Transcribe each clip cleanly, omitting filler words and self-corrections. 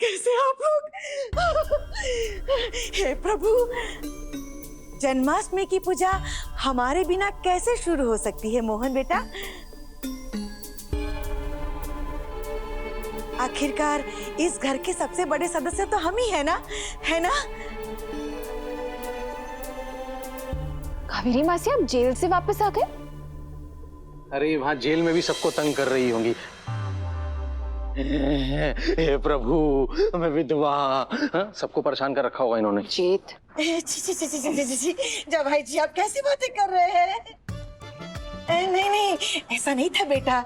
कैसे आप लोग? हे प्रभु, जन्माष्टमी की पूजा हमारे बिना कैसे शुरू हो सकती है मोहन बेटा? आखिरकार इस घर के सबसे बड़े सदस्य तो हम ही है ना, है ना? कावेरी मासी, आप जेल से वापस आ गए? अरे वहां जेल में भी सबको तंग कर रही होंगी। हे प्रभु, मैं विधवा, सबको परेशान कर रखा होगा इन्होंने। जीत, जा भाई जी, आप कैसी बातें कर रहे हैं? नहीं नहीं, ऐसा नहीं था बेटा।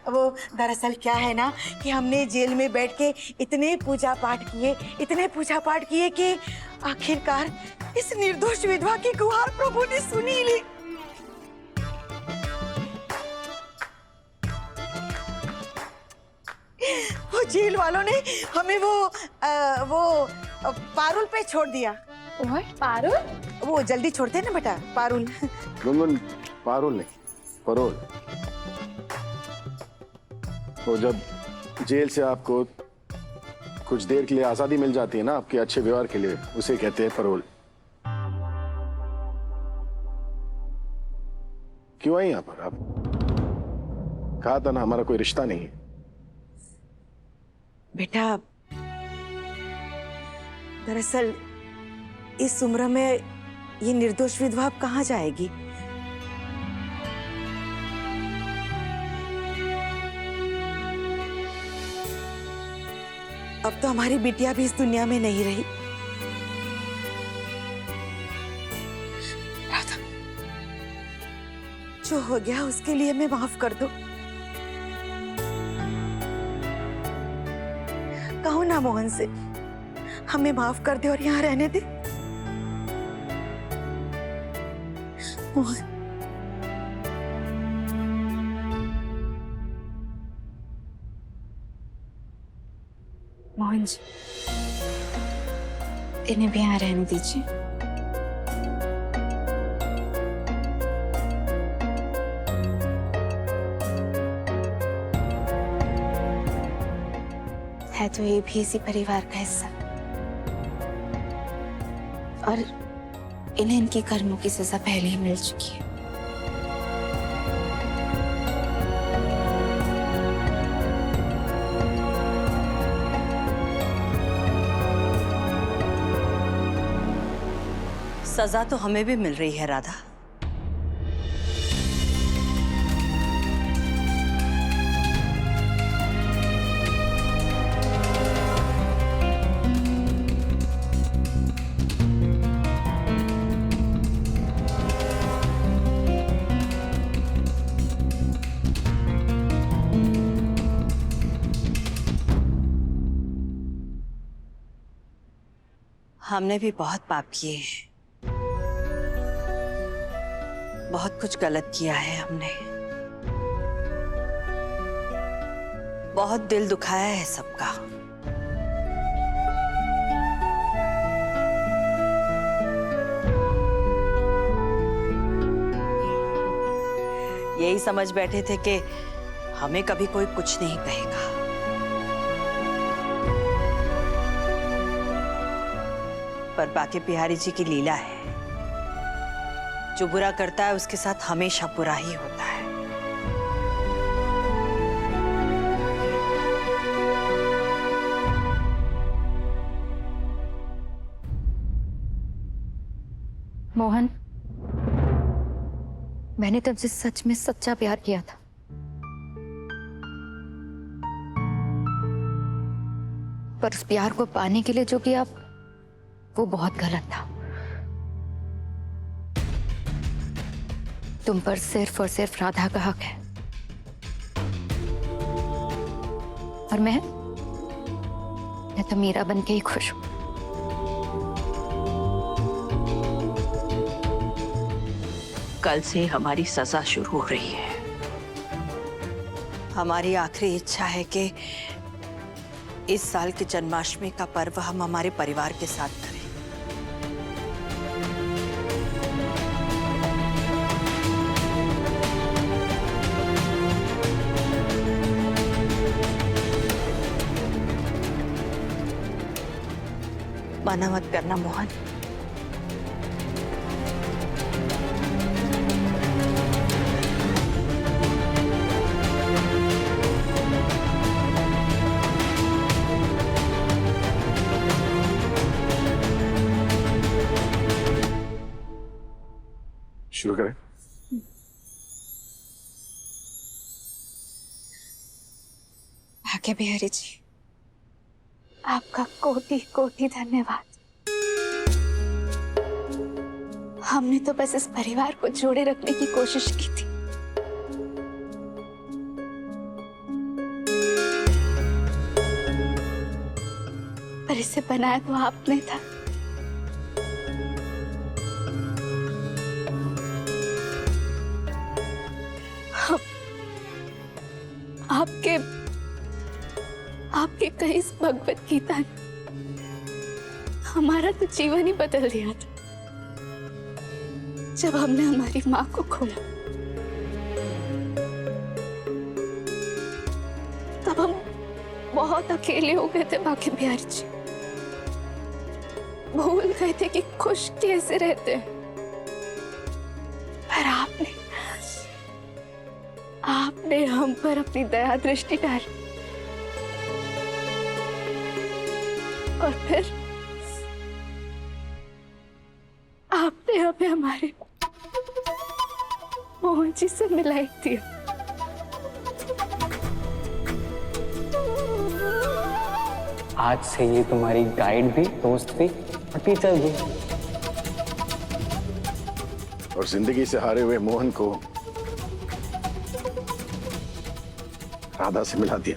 वो दरअसल क्या है ना कि हमने जेल में बैठ के इतने पूजा पाठ किए कि आखिरकार इस निर्दोष विधवा की गुहार प्रभु ने सुनी ली। वो जेल वालों ने हमें वो पारुल पे छोड़ दिया। पारुल? वो जल्दी छोड़ते ना बेटा, पारुल। गुनगुन, पारुल नहीं, परोल। तो जब जेल से आपको कुछ देर के लिए आजादी मिल जाती है ना आपके अच्छे व्यवहार के लिए, उसे कहते हैं परोल। क्यों आई यहाँ पर आप? कहा था ना हमारा कोई रिश्ता नहीं है। बेटा, दरअसल इस उम्र में ये निर्दोष विधवा अब कहाँ जाएगी? अब तो हमारी बिटिया भी इस दुनिया में नहीं रही। राधा, जो हो गया उसके लिए हमें माफ कर दो। कहो ना मोहन से, हमें माफ कर दे और यहाँ रहने दे। मोहन, मोहन जी, इन्हें भी यहाँ रहने दीजिए। है तो ये भी इसी परिवार का हिस्सा, और इन्हें इनके कर्मों की सजा पहले ही मिल चुकी है। सजा तो हमें भी मिल रही है राधा। हमने भी बहुत पाप किए हैं, बहुत कुछ गलत किया है हमने, बहुत दिल दुखाया है सबका। यही समझ बैठे थे कि हमें कभी कोई कुछ नहीं कहेगा, पर बाकी बिहारी जी की लीला है। जो बुरा करता है उसके साथ हमेशा बुरा ही होता है। मोहन, मैंने तुमसे सच में सच्चा प्यार किया था, पर उस प्यार को पाने के लिए जो किया वो बहुत गलत था। तुम पर सिर्फ और सिर्फ राधा का हक है, और मैं तो मीरा बन के ही खुश हूं। कल से हमारी सजा शुरू हो रही है। हमारी आखिरी इच्छा है कि इस साल की जन्माष्टमी का पर्व हम हमारे परिवार के साथ करें। मना मत करना मोहन। शुरू करें। भाग्य बिहारी जी, आपका कोटि कोटि धन्यवाद। हमने तो बस इस परिवार को जोड़े रखने की कोशिश की थी। पर इसे बनाया तो आपने था। आपके आपके कहीं इस भगवत गीता ने हमारा तो जीवन ही बदल दिया था। जब हमने हमारी माँ को खोया, तब हम बहुत अकेले हो गए थे भाग्य बिहारी जी। भूल गए थे कि खुश कैसे रहते हैं। पर आपने हम पर अपनी दया दृष्टि डाली और फिर आपने हमें हमारे मोहन जी से मिलाई दिया। आज से ये तुम्हारी गाइड भी, दोस्त भी और टीचर भी। और जिंदगी से हारे हुए मोहन को राधा से मिला दिया।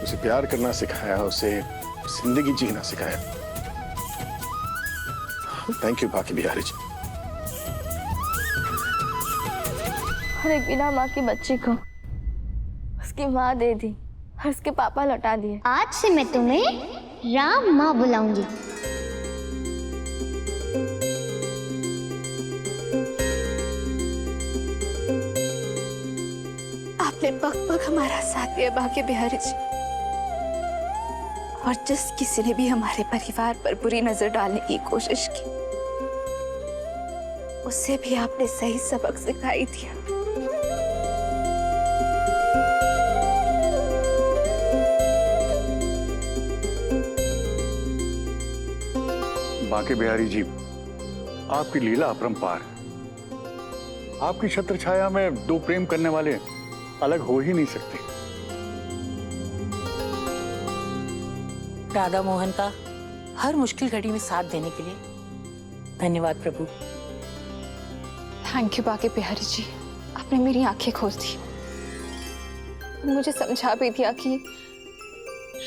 उसे प्यार करना सिखाया, उसे जिंदगी जीना सिखाया। थैंक यू भाग्य बिहारी जी। और एक बिना माँ की बच्ची को उसकी माँ दे दी और उसके पापा लौटा दिए। आज से मैं तुम्हें राम माँ बुलाऊंगी। आपने पग पग हमारा साथ दिया भाग्य बिहारी जी। और जिस किसी ने भी हमारे परिवार पर बुरी नजर डालने की कोशिश की, उसे भी आपने सही सबक सिखाई दिया। बांके बिहारी जी, आपकी लीला अपरंपार है। आपकी छत्र छाया में दो प्रेम करने वाले अलग हो ही नहीं सकते। राधा मोहन का हर मुश्किल घड़ी में साथ देने के लिए धन्यवाद प्रभु। थैंक यू बाकी बिहारी जी, आपने मेरी आंखें खोल दी और मुझे समझा भी दिया कि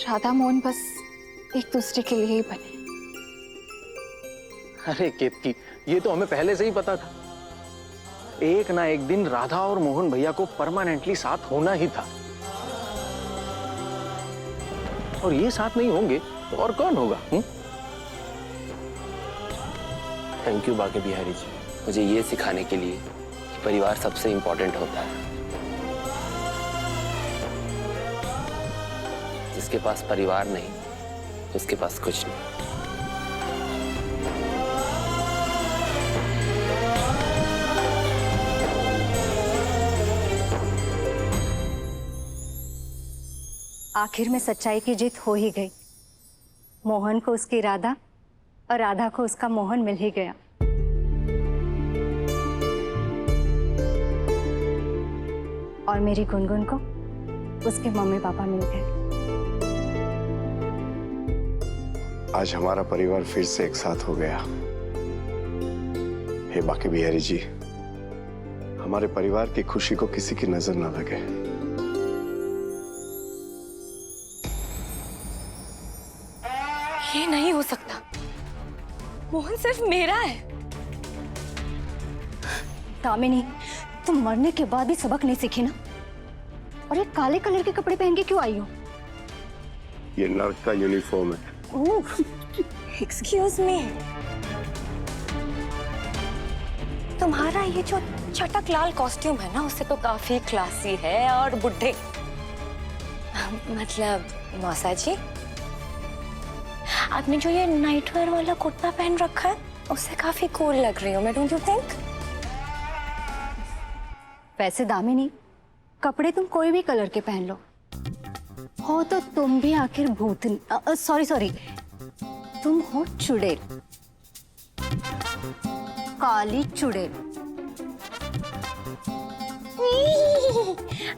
राधा मोहन बस एक दूसरे के लिए ही बने। अरे केतकी, ये तो हमें पहले से ही पता था। एक ना एक दिन राधा और मोहन भैया को परमानेंटली साथ होना ही था। और ये साथ नहीं होंगे तो और कौन होगा? थैंक यू बांके बिहारी जी, मुझे ये सिखाने के लिए कि परिवार सबसे इंपॉर्टेंट होता है। जिसके पास परिवार नहीं, उसके पास कुछ नहीं। आखिर में सच्चाई की जीत हो ही गई। मोहन को उसकी राधा और राधा को उसका मोहन मिल ही गया। और मेरी गुनगुन को उसके मम्मी पापा मिल गए। आज हमारा परिवार फिर से एक साथ हो गया। हे बांके बिहारी जी, हमारे परिवार की खुशी को किसी की नजर ना लगे। ये नहीं हो सकता। मोहन सिर्फ मेरा है। दामिनी, तुम मरने के बाद भी सबक नहीं सीखी ना? और ये काले कलर के कपड़े पहन के क्यों आई हो? ये नर्क का यूनिफॉर्म है। Excuse me. तुम्हारा ये जो चटक लाल कॉस्ट्यूम है ना, उससे तो काफी क्लासी है और बुढ़े। मतलब मौसा जी, आपने जो ये नाइट वेयर वाला कुर्ता पहन रखा है, उससे काफी कूल लग रही हो मैं, डोंट यू थिंक? वैसे दामिनी, कपड़े तुम कोई भी कलर के पहन लो, हो तो तुम भी आखिर भूतनी, सॉरी, तुम हो चुड़ैल, काली चुड़ैल।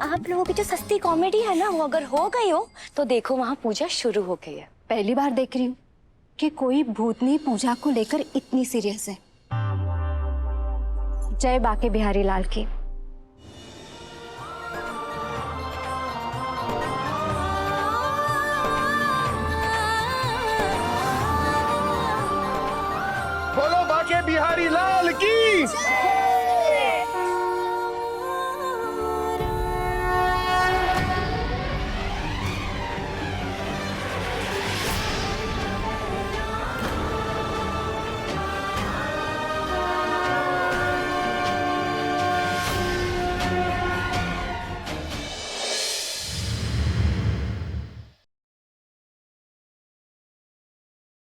आप लोगों की जो सस्ती कॉमेडी है ना, वो अगर हो गई हो तो देखो वहां पूजा शुरू हो गई है। पहली बार देख रही हूँ कि कोई भूतनी पूजा को लेकर इतनी सीरियस है। जय बाके बिहारी लाल की। बोलो बाके बिहारी लाल की।